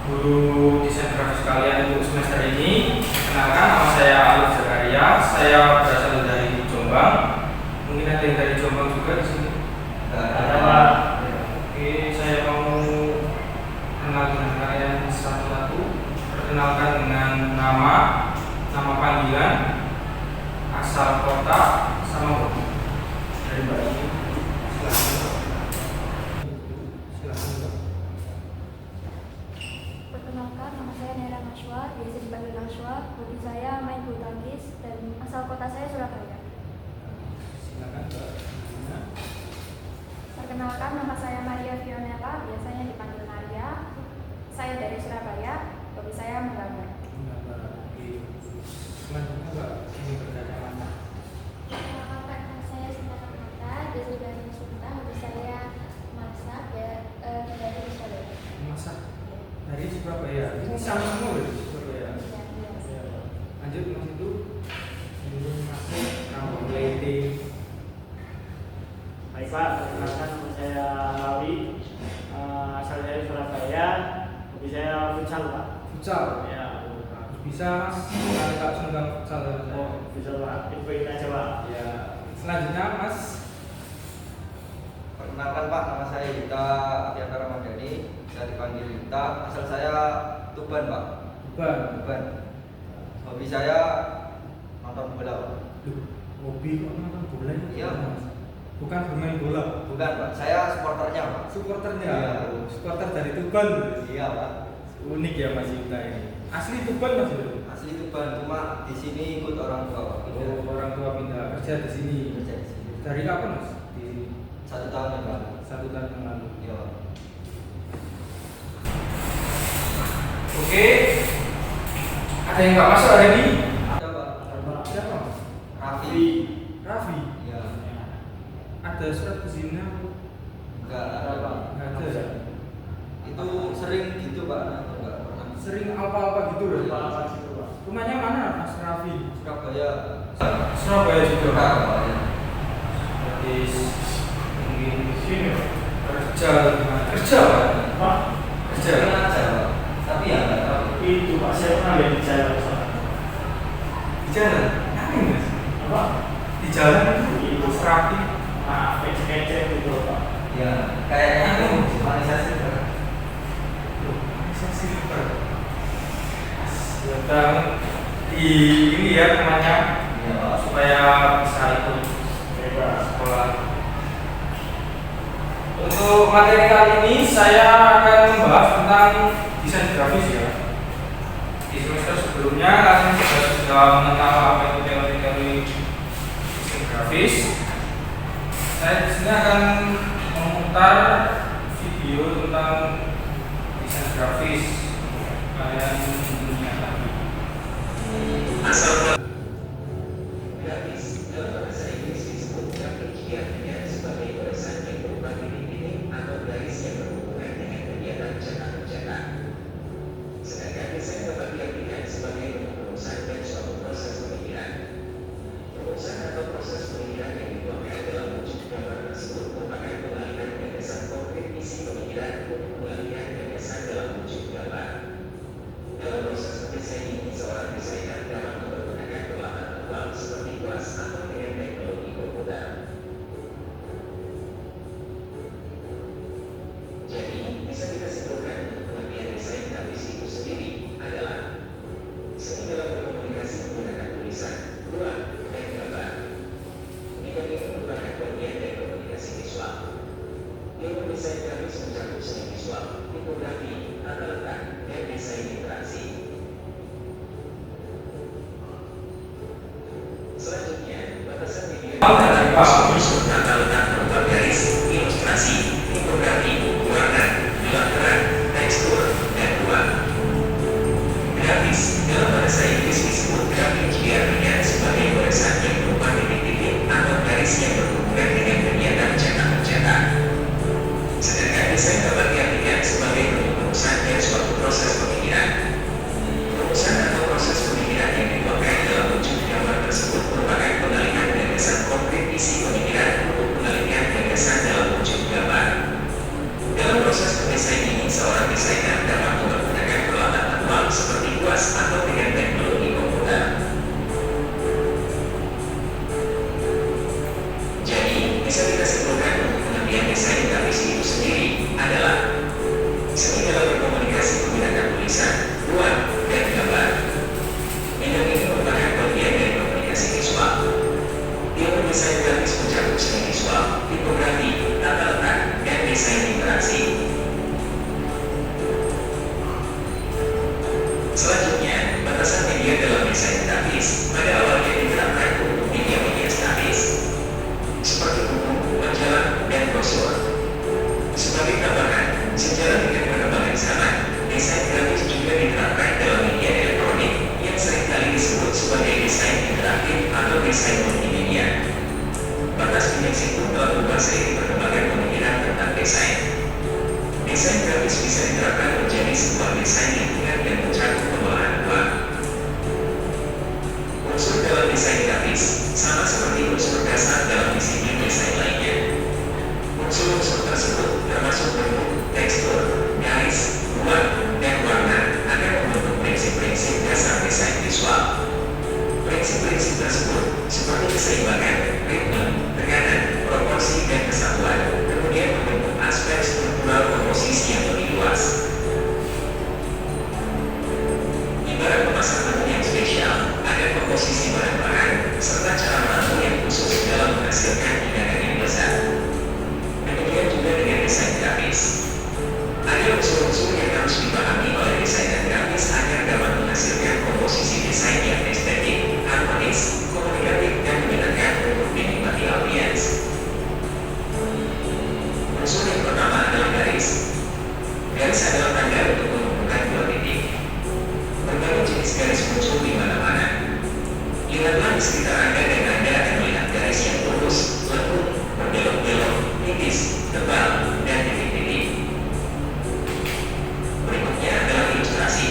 guru desain grafis kalian untuk semester ini. Kenalkan, nama saya Alif Zakaria. Saya berasal dari Jombang. Mungkin ada yang dari Jombang juga di sini. Ada Pak. Oke, saya mau kenal dengan kalian satu-satu. Perkenalkan dengan nama panggilan, asal kota, sama hobi. Dari Mbak ini. Silakan. Perkenalkan, nama saya Nera Nashwa, biasa dipanggil Nashwa. Hobi saya main bulu tangkis dan asal kota saya Surabaya. Silakan Mbak. Perkenalkan, nama saya Maria Fionella, biasanya dipanggil Maria. Saya dari Surabaya. Hobi saya menggambar. Selanjutnya Mbak, ini berkacamata. Perkenalkan, nama saya Sinta Karmata, biasa dipanggil Sinta. Hobi saya masak dari Surabaya. Masak dari Surabaya. Ini sama semua dari Surabaya. Iya. Lanjut Mas itu. Ini masuk kampung Lete. Baik Pak, perkenalkan nama saya Rawi, asal dari Surabaya. Hobi saya futsal Pak. Futsal. Ya. Bisa Mas, agak senggang futsal. Oh, bisa Pak. Infoin aja Pak. Ya. Selanjutnya Mas. Perkenalkan Pak, nama saya Yuta Apianta Ramadhani, saya dipanggil Yuta. Asal saya Tuban Pak. Tuban. Hobi saya nonton bola Pak. Hobi kok nonton bola? Iya. Bukan bermain bola. Bukan Pak, saya supporternya Pak. Supporternya. Iya. Supporter dari Tuban. Iya Pak. Unik ya Mas Yuta ini. Asli Tuban Mas Yuta. Asli Tuban, cuma di sini ikut orang tua Pak. Oh, orang tua pindah kerja di sini. Kerja di sini. Dari kapan Mas? Di sini. 1 tahun yang lalu. 1 tahun yang lalu. Iya Pak. Oke. Ada yang nggak masuk hari ini? Ada Pak. Siapa Mas? Raffi. Raffi. Iya. Ada surat izinnya? Enggak ada Pak. Nggak ada. Itu sering gitu Pak. Enggak pernah. Sering apa-apa gitu loh. Apa situ Pak? Rumahnya mana Mas Raffi? Surabaya. Surabaya juga. Surabaya. Berarti mungkin di sini kerja gimana? Kerja Pak? Kerja. Sering aja Pak. Tapi ya enggak tahu. Itu Pak, saya pernah lihat di jalan Pak. Di jalan? Ngapain Mas? Apa? Di jalan itu Mas Raffi. Kece-kece gitu Pak. Ya, kayaknya itu Malaysia Silver. Bisa silver. Datang di ini ya namanya Iya Pak. supaya bisa ikut Bebas. sekolah. Untuk materi kali ini saya akan membahas tentang desain grafis ya. Di semester sebelumnya kalian sudah mengenal apa itu teori-teori desain grafis. Saya di sini akan memutar video tentang desain grafis kalian dunia lagi. Grafis dalam bahasa Inggris disebut grafik kiatnya sebagai barisan yang berupa titik-titik atau garis yang berhubungan dengan kegiatan cetak-mencetak. Sedangkan desain dapat diartikan sebagai bentuk rumusan dan suatu proses pemikiran. Rumusan atau proses pemikiran yang dituangkan dalam wujud gambar tersebut merupakan pengalihan gagasan konkret isi pemikiran untuk pengalihan gagasan dalam wujud gambar. Dalam proses mendesain ini, seorang desainer dapat menggunakan peralatan manual seperti kuas atau dengan teknologi komputer. Jadi, bisa kita simpulkan pengertian desain grafis itu sendiri adalah seni dalam berkomunikasi menggunakan tulisan, ruang, dan gambar. Pendidikan itu merupakan bagian dari komunikasi visual. Ilmu desain grafis mencakup seni visual, tipografi, tata letak, dan desain interaksi. Selanjutnya, batasan media tata letak berupa garis, ilustrasi, tipografi, warna, gambaran, tekstur, dan ruang. Grafis dalam bahasa Inggris disebut grafik diartikan sebagai barisan yang berupa titik-titik atau garis yang berhubungan dengan kegiatan cetak-mencetak. Sedangkan desain dapat diartikan sebagai bentuk rumusan dan suatu proses pemikiran. Rumusan atau proses pemikiran yang dituangkan dalam wujud gambar tersebut merupakan pengalihan gagasan konkret isi pemikiran untuk pengalihan gagasan dalam wujud gambar. Dalam proses pendesain ini, seorang desainer dapat mempergunakan luas atau dengan teknologi komputer. Jadi, bisa kita simpulkan untuk pengertian desain grafis itu sendiri adalah seni dalam berkomunikasi menggunakan tulisan, ruang, dan gambar. Bidang ini merupakan bagian dari komunikasi visual. Ilmu desain grafis mencakup seni visual, tipografi, tata letak, dan desain interaksi. Selanjutnya, batasan media dalam desain grafis pada awalnya diterapkan untuk media-media statis seperti buku, majalah, dan brosur. Sebagai tambahan, sejalan dengan perkembangan zaman, desain grafis juga diterapkan dalam media elektronik yang seringkali disebut sebagai desain interaktif atau desain multimedia. Batas dimensi pun telah berubah seiring perkembangan pemikiran tentang desain. Desain grafis bisa diterapkan menjadi sebuah desain lingkungan yang mencakup pengolahan ruang. Unsur dalam desain grafis sama seperti unsur dasar dalam disiplin desain lainnya. Unsur-unsur tersebut termasuk bentuk, tekstur, garis, ruang, dan warna akan membentuk prinsip-prinsip dasar desain visual. Prinsip-prinsip tersebut seperti keseimbangan, ritme, tekanan, proporsi, dan kesatuan kemudian membentuk aspek struktural komposisi yang lebih luas. Ibarat memasang menu yang spesial, ada komposisi bahan-bahan serta cara meramu yang khusus dalam menghasilkan hidangan yang lezat. Demikian juga dengan desain grafis. Ada unsur-unsur yang harus dipahami oleh desainer grafis agar dapat menghasilkan komposisi desain yang estetik, harmonis, komunikatif, dan menyenangkan untuk dinikmati audiens. Unsur yang pertama adalah garis. Garis adalah tanda untuk menghubungkan dua titik. Berbagai jenis garis muncul di mana-mana. Lihatlah di sekitar Anda dan Anda akan melihat garis yang lurus, lengkung, berbelok-belok, tipis, tebal, dan titik-titik. Berikutnya adalah ilustrasi.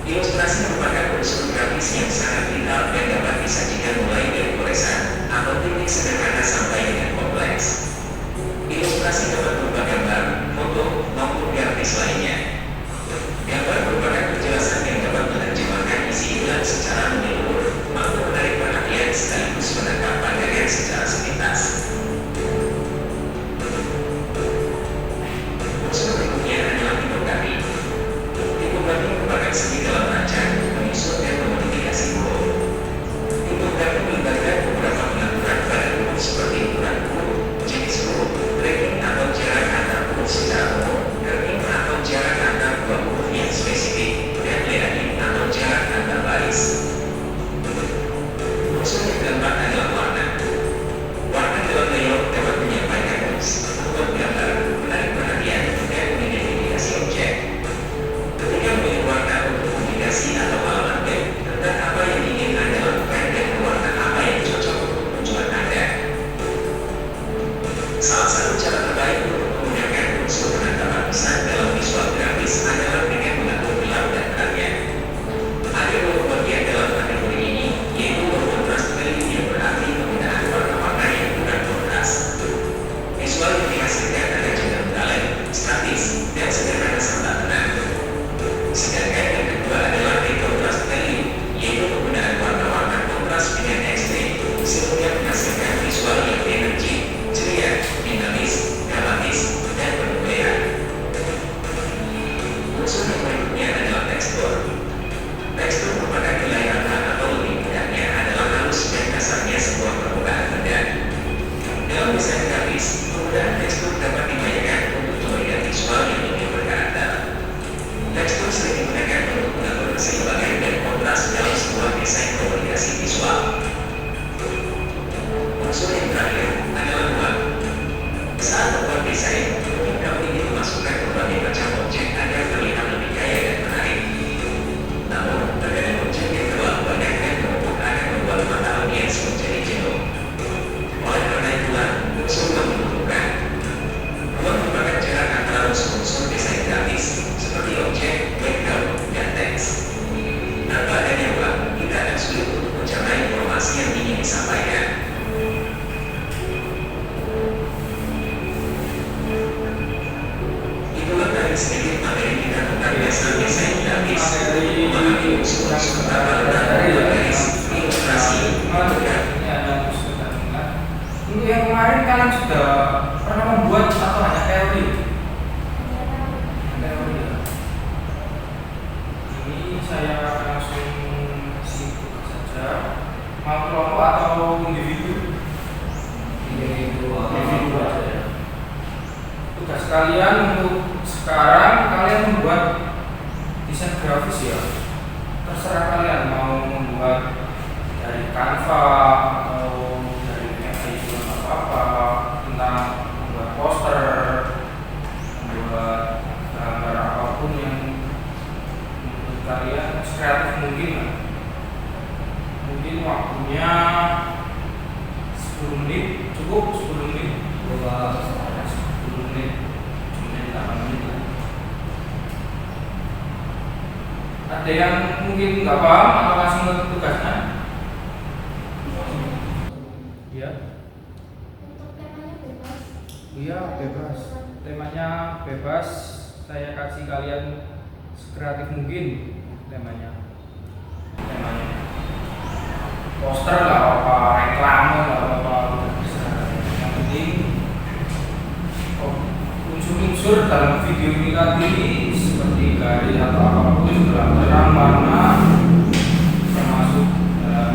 Ilustrasi merupakan unsur grafis yang sangat vital dan dapat disajikan mulai dari goresan atau teknik sederhana sampai dengan kompleks. Ilustrasi dapat berupa gambar, foto, maupun grafis lainnya. Gambar merupakan penjelasan yang dapat menerjemahkan isi iklan secara menyeluruh, mampu menarik perhatian sekaligus menangkap pandangan secara sepintas. Unsur berikutnya adalah tipografi. Tipografi merupakan seni dalam merancang, menyusun, dan memodifikasi huruf. Tipografi melibatkan beberapa pengaturan pada huruf seperti ukuran huruf, jenis huruf, ranking atau jarak antar huruf secara umum, kerning atau jarak antar dua huruf yang spesifik, dan lettering atau jarak antar baris. Unsur yang keempat adalah warna. Warna dalam layout dapat menyampaikan teks, membuat gambar, menarik perhatian, dan mengidentifikasi objek. Ketika memilih warna untuk komunikasi atau halaman web, tentang apa yang ingin Anda lakukan dan warna apa yang cocok untuk tujuan Anda. Salah satu cara terbaik untuk menggunakan unsur penangkapan pesan dalam visual grafis adalah dengan mengatur gelap dan terangnya. Ada dua bagian dalam kategori ini, yaitu kontras value yang berarti penggunaan warna-warna yang bukan kontras. Visual yang dihasilkan akan cenderung kalem, statis, dan sederhana serta tenang. Sedangkan yang kedua adalah contrast value, yaitu penggunaan warna-warna kontras dengan ekstrim, sehingga menghasilkan visual yang energi, ceria, dinamis, dramatis, dan penuh gairah. Unsur yang berikutnya adalah tekstur. Tekstur merupakan nilai rata atau lebih mudahnya adalah halus dan kasarnya sebuah permukaan benda. Dalam desain grafis, penggunaan tekstur dapat dibayangkan untuk memberikan visual yang lebih berkarakter. Tekstur sering digunakan untuk mengatur keseimbangan dan kontras dalam sebuah desain komunikasi visual. Unsur yang terakhir adalah ruang. Saat membuat desain, mungkin kamu ingin memasukkan berbagai macam objek agar terlihat lebih kaya dan menarik. Namun, terkadang objek yang terlalu banyak dan menumpuk akan membuat mata audiens menjadi jenuh. Oleh karena itulah, unsur ruang dibutuhkan. Ruang merupakan jarak antara unsur-unsur desain grafis, seperti objek, background, dan teks. Tanpa adanya ruang, kita akan sulit untuk mencapai informasi yang ingin disampaikan. Itulah tadi sedikit materi kita tentang desain grafis. Instruktur tata letak berubah garis, ilustrasi, fotografi. Ini hanya untuk sekedar mengingat. Untuk yang kemarin kalian sudah pernah membuat atau hanya teori? Teori ya. Ini saya langsung kasih tugas saja. Mau kelompok atau individu? Individu aja ya. Tugas kalian untuk sekarang kalian membuat desain grafis ya. Terserah kalian mau membuat dari Canva atau dari aplikasi apa tentang membuat poster, membuat gambar apapun yang menurut kalian kreatif mungkin lah. Mungkin waktunya 10 menit cukup, 10 menit 10 menit cuma 8 menit lah. Ada yang mungkin nggak paham atau langsung ke tugasnya? Ya. Untuk temanya bebas. Iya, bebas. Temanya bebas. Saya kasih kalian sekreatif mungkin temanya. Poster lah apa, reklame lah apa, bisa. Yang penting unsur-unsur dalam video ini tadi seperti garis atau apapun terang warna termasuk dalam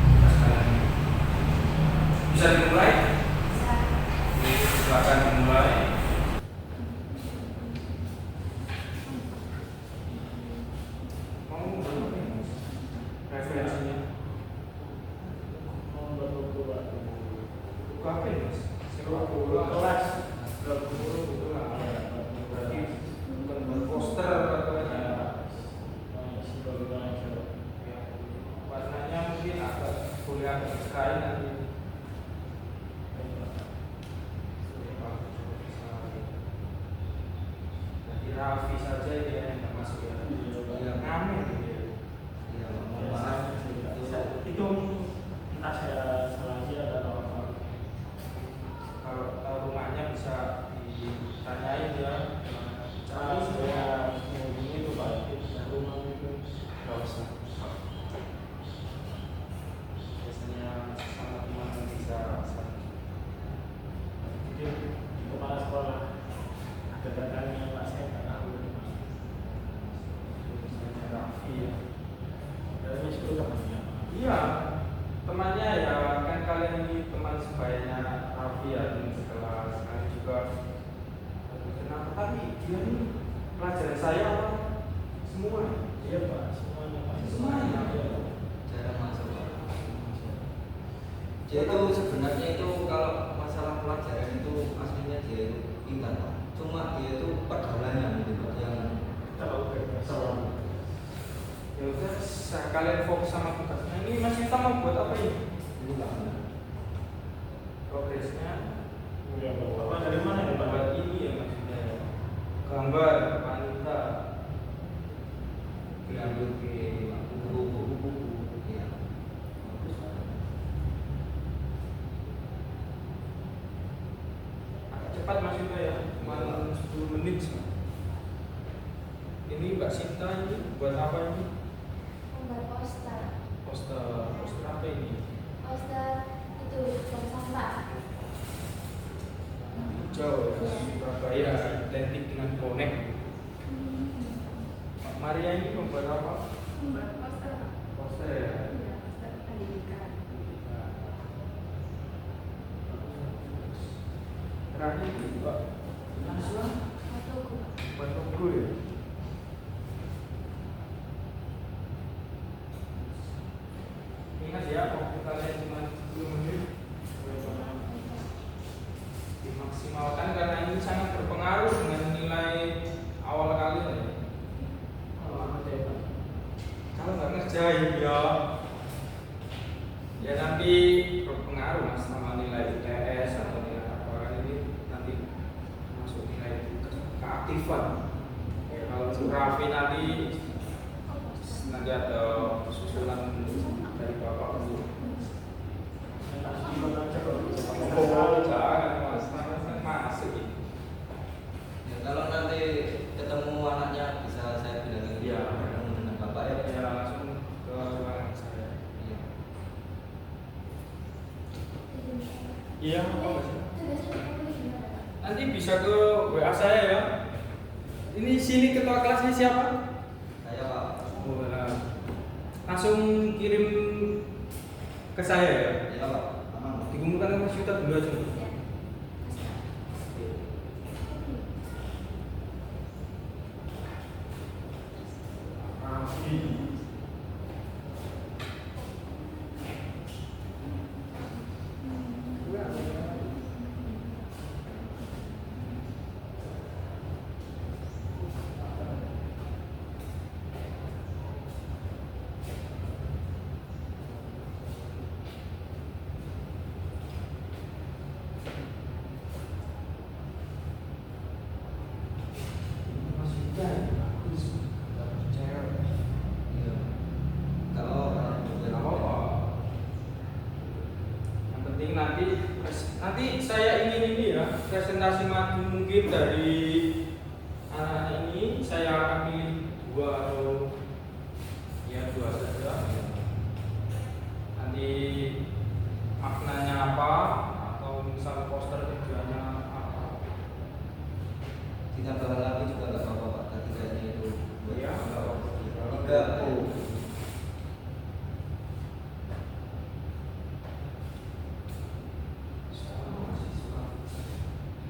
tugas kalian. Bisa dimulai? Silakan dimulai. Mau berapa ini? Referensinya? Mau berbuku waktu Buku apa ini mas? Sewa kelas guru itu lah. Berarti bukan buat poster atau ya. Warnanya mungkin boleh agak sekali nanti. Jadi Raffi saja dia yang nggak masuk ya. Ngamen dia. itu entah saya salah aja atau apa. Kalau tahu rumahnya bisa ditanyain ya. Tapi saya menghubungi itu Pak, rumah itu Nggak usah. Biasanya sama teman yang bisa. jadi kepala sekolah ada datangnya Pak, saya nggak tahu Misalnya Raffi ya. dari sekolah temannya. Iya, temannya ya kan kalian ini teman sebayanya Raffi ya di sekelas. Kalian juga kenapa tapi dia ini pelajaran saya apa? Semua. Iya Pak, semuanya Pak. Semuanya. Jarang masuk Pak. Dia itu sebenarnya itu kalau masalah pelajaran itu aslinya dia itu pintar Pak. Cuma dia itu pergaulannya gitu Pak yang Terlalu bebas. Ya udah, kalian fokus sama tugasnya. Ini Mas Yita mau buat apa ini? ini Pak. Progresnya Udah Bapak dari mana ya Pak? buat ini ya maksudnya ya. Gambar wanita. Diambil ke buku-buku. Iya. Agak cepat Mas Yita ya, cuma 10 menit sih. Ini Mbak Sinta ini buat apa ini? Membuat poster. Poster apa ini? Poster itu buang sampah. Hijau ya, Surabaya identik dengan bonek. Mbak Maria ini membuat apa? Membuat poster. Poster ya. Iya, poster pendidikan. Terakhir ini Mbak Naswa Fotoku. buat logo ya. Ingat ya, waktu kalian cuma 10 menit. Dimaksimalkan karena ini sangat berpengaruh dengan nilai awal kalian ya. Kalau nggak ngerjain ya nanti berpengaruh mas sama nilai UTS atau nilai apa kan ini nanti masuk nilai keaktifan. Ya, kalau Raffi nanti ada susulan dari bapak dulu. Oh, jangan mas, kan masuk ini. Ya, kalau nanti ketemu anaknya bisa saya bilang Iya. bertemu dengan bapak ya. Iya, apa nggak sih? Tugasnya dipanggil gimana, Pak? Nanti bisa ke WA saya ya. Ini sini ketua kelasnya siapa? Saya Pak. Oh, nah. Langsung kirim ke saya ya. Iya Pak. Aman. Dikumpulkan ke Mas Yuta dulu aja. Ya. Mas Yuta, bagus. Nggak percaya. Iya. Kalau Nggak apa-apa. Yang penting nanti saya ingin ini ya presentasi madu mungkin dari anak ini saya akan pilih 2 atau ya 2 saja. Nanti maknanya apa atau misal poster tujuannya apa. ditambah lagi juga nggak apa-apa Pak. Tadi kayaknya itu. Iya, nggak apa-apa. 3O.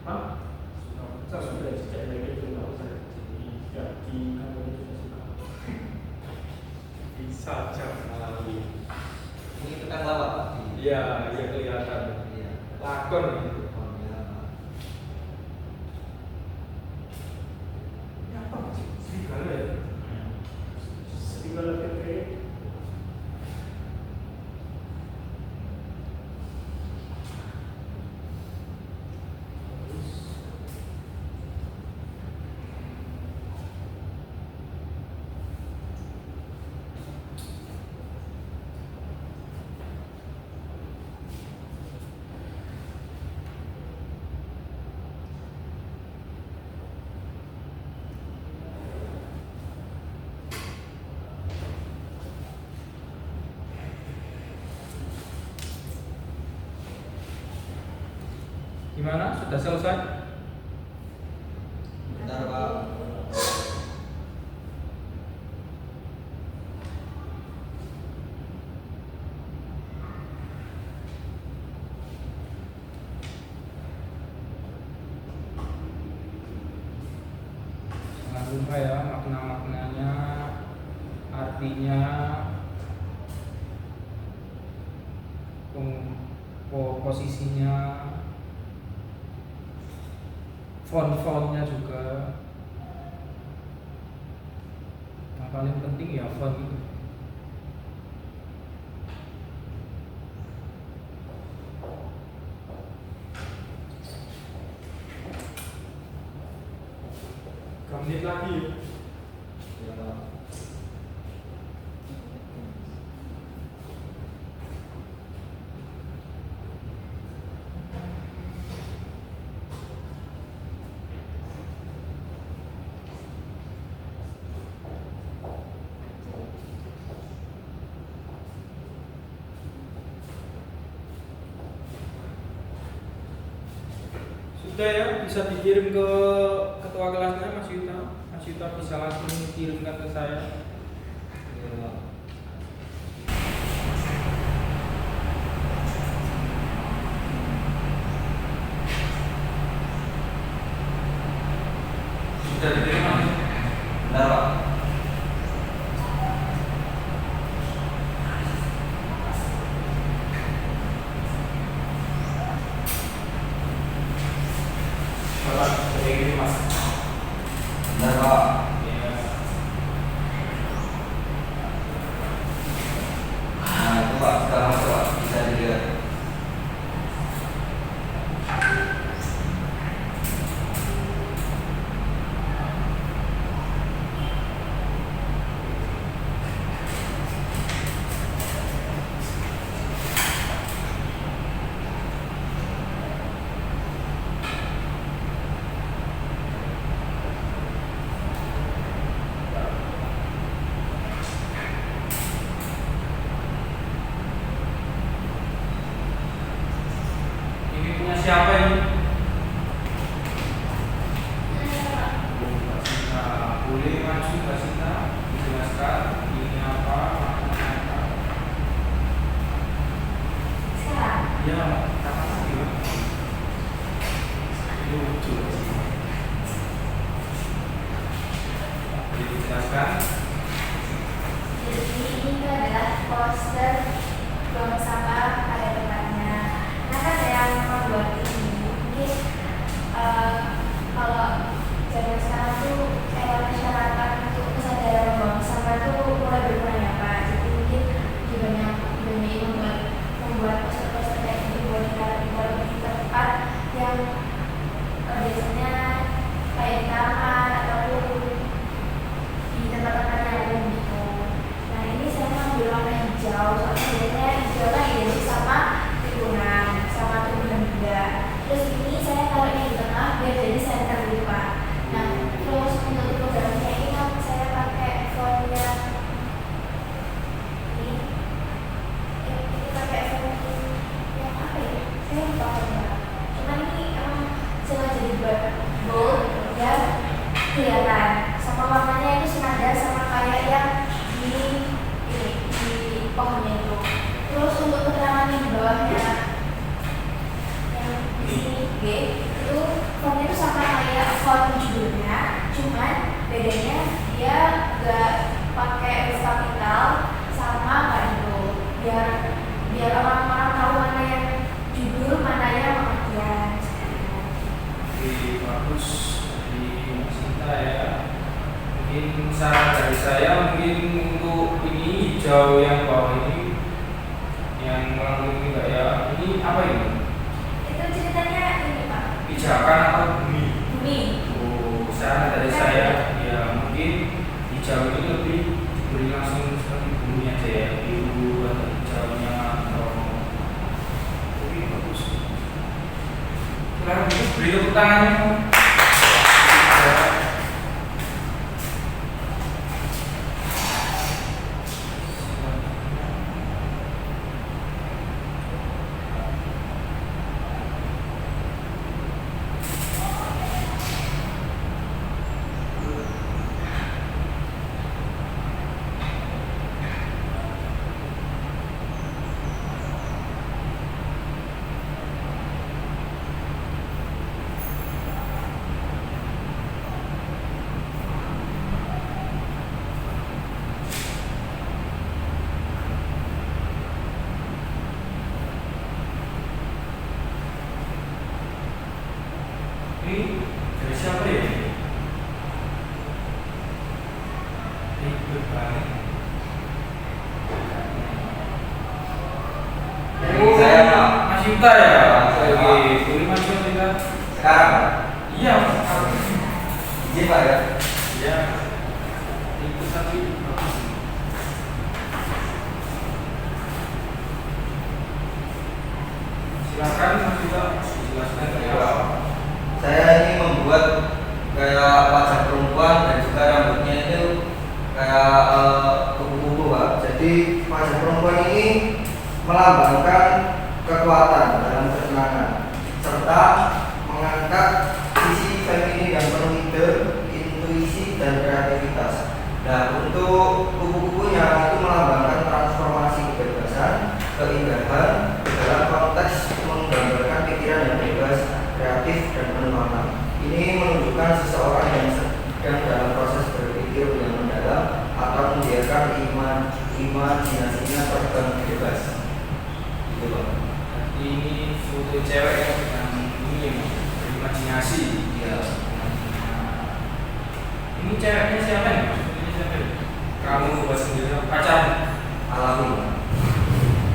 Hah? Saya sudah sejak dari itu nggak usah jadi ganti kalau itu sudah suka. Bisa aja. Ini tekan lawak Pak. Iya, iya kelihatan. Iya. Lakon gitu. Oh, iya, Pak. Ini apa sih? Serigala ya? Serigala PP. Gimana? Sudah selesai? Bentar Pak. Jangan lupa ya makna-maknanya, artinya, posisinya, font-fontnya juga. Yang paling penting ya font itu. Menit lagi ya. Iya Pak. Sudah ya, bisa dikirim ke ketua kelasnya Mas Yuta. Mas Yuta bisa langsung kirimkan ke saya. Iya Pak. Sudah diterima. Bentar Pak. Bapak, saya kirim Mas. Bentar Pak. Iya. Nah itu Pak, sudah masuk Pak. Bisa dilihat. boleh maju Mbak Sinta dijelaskan ini apa, maknanya apa. Sekarang Ya, kapan lagi Mbak? Lucu sih. Boleh dijelaskan? jadi ini tuh adalah poster buang sampah pada tempatnya. Nah kan yang membuat ini mungkin kalau zaman sekarang tuh kayak masyarakat untuk kesadaran membuang sampah tuh mulai berkurang ya Pak. Jadi mungkin banyak membuat poster-poster kayak gitu buat di tempat yang biasanya kayak di taman ataupun di tempat-tempat yang umum gitu. Nah ini saya mengambil warna hijau soalnya biasanya hijau kan identik sama lingkungan, sama tumbuhan juga. Terus ini saya taruhnya di tengah biar jadi center gitu Pak. Nah terus untuk tipogramnya ini kan saya pakai font yang ini pakai font yang apa ya? Saya lupa fontnya. Cuman ini emang sengaja dibuat bold biar kelihatan sama warnanya itu senada sama kayak yang di pohonnya itu. Terus untuk keterangan di bawahnya yang di sini G itu fontnya itu sama kayak font judulnya, cuman bedanya dia gak pakai huruf kapital sama kayak itu biar orang-orang tahu mana yang judul, mana yang pengertian. Oke, bagus dari Mbak Sinta ya. Mungkin saran dari saya mungkin untuk ini hijau yang bawah ini yang melengkung ini enggak ya? Ini apa ini? Itu ceritanya ini Pak. Pijakan atau bumi? Bumi. Oh, saran dari saya ya mungkin hijau ini lebih diberi langsung seperti bumi aja ya, biru atau hijaunya atau oke bagus. Kurang lebih beri tepuk tangan. Ini dari siapa ya? Ribet banget. Dari saya Pak. Mas Yuta ya? Saya, Pak. Oke, boleh Mas Yuta? Sekarang Pak. Iya, Mas. Izin Pak ya. Iya. Ikut tapi bagus. Silakan Mas Yuta dijelaskan ya. Saya ini membuat kayak wajah perempuan dan juga rambutnya itu kayak kupu-kupu Pak. Jadi wajah perempuan ini melambangkan kekuatan dalam kesenangan serta mengangkat sisi feminin yang penuh ide, intuisi dan kreativitas. Nah untuk kupu-kupunya itu melambangkan transformasi kebebasan, keindahan dalam konteks menggambarkan pikiran yang bebas, kreatif dan penuh makna. Ini menunjukkan seseorang yang sedang dalam proses berpikir yang mendalam atau membiarkan imajinasinya terbang bebas. Gitu Pak. Ini foto cewek yang ini yang berimajinasi. Ya. Ini ceweknya siapa nih? Ini siapa? Kamu buat sendiri pacar? Alami.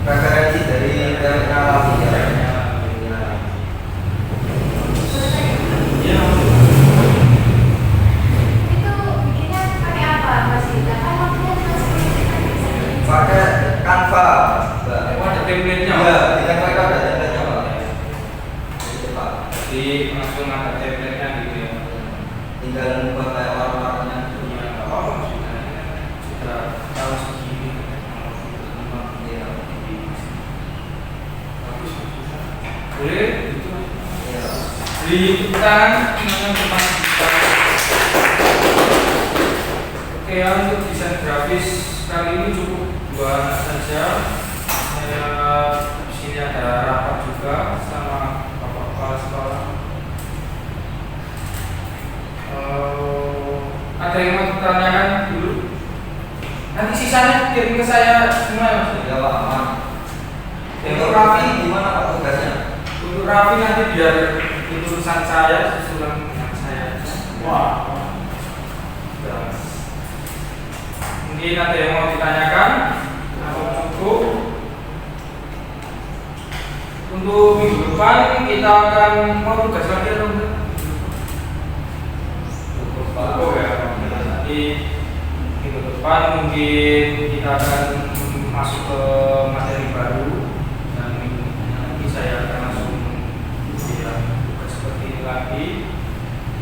Referensi dari Alami ya. Ya. Iya. Itu bikinnya pakai apa Mas Yuta? Kan waktunya Pakai Canva. Mbak. Oh, ada template-nya. Iya, di Canva itu ada template-nya Pak. Itu Pak. Jadi langsung ada template-nya gitu ya. Tinggal mengubah kayak orang-orangnya. Iya, nggak apa-apa sudah tahu segini teknologi berkembang. Iya. Bagus. Boleh itu Mas. Iya. Di tangan teman-teman kita. Oke, untuk desain grafis kali ini cukup 2 anak saja. Saya di sini ada rapat juga sama Bapak Kepala Sekolah. Ada yang mau ditanyakan dulu? Nanti sisanya kirim ke saya semua ya Mas. Ya Pak, aman. Untuk Raffi gimana Pak tugasnya? Untuk Raffi nanti biar itu urusan saya, susulan dengan saya. Wah. Ya. Mungkin ada yang mau ditanyakan atau cukup? Untuk minggu depan kita akan mau tugas lagi atau enggak? Cukup ya. Nanti minggu depan mungkin kita akan masuk ke materi baru dan nanti saya akan langsung ya, tugas seperti ini lagi.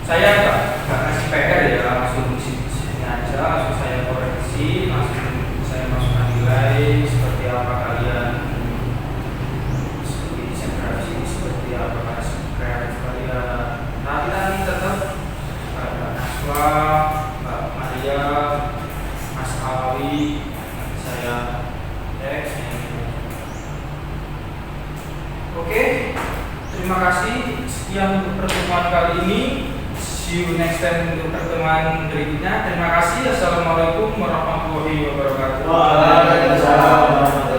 Saya nggak kasih PR ya, langsung di sini aja, langsung saya koreksi, langsung saya masukkan nilai seperti apa kalian, seperti desain grafis ini seperti apa kreatif kalian. Tapi nanti tetap Mbak Naswa, Mbak Maria, Mas Awi, saya teks. Oke, terima kasih. Sekian untuk pertemuan kali ini. See you next time untuk pertemuan berikutnya. Terima kasih. Assalamualaikum warahmatullahi wabarakatuh. Waalaikumsalam.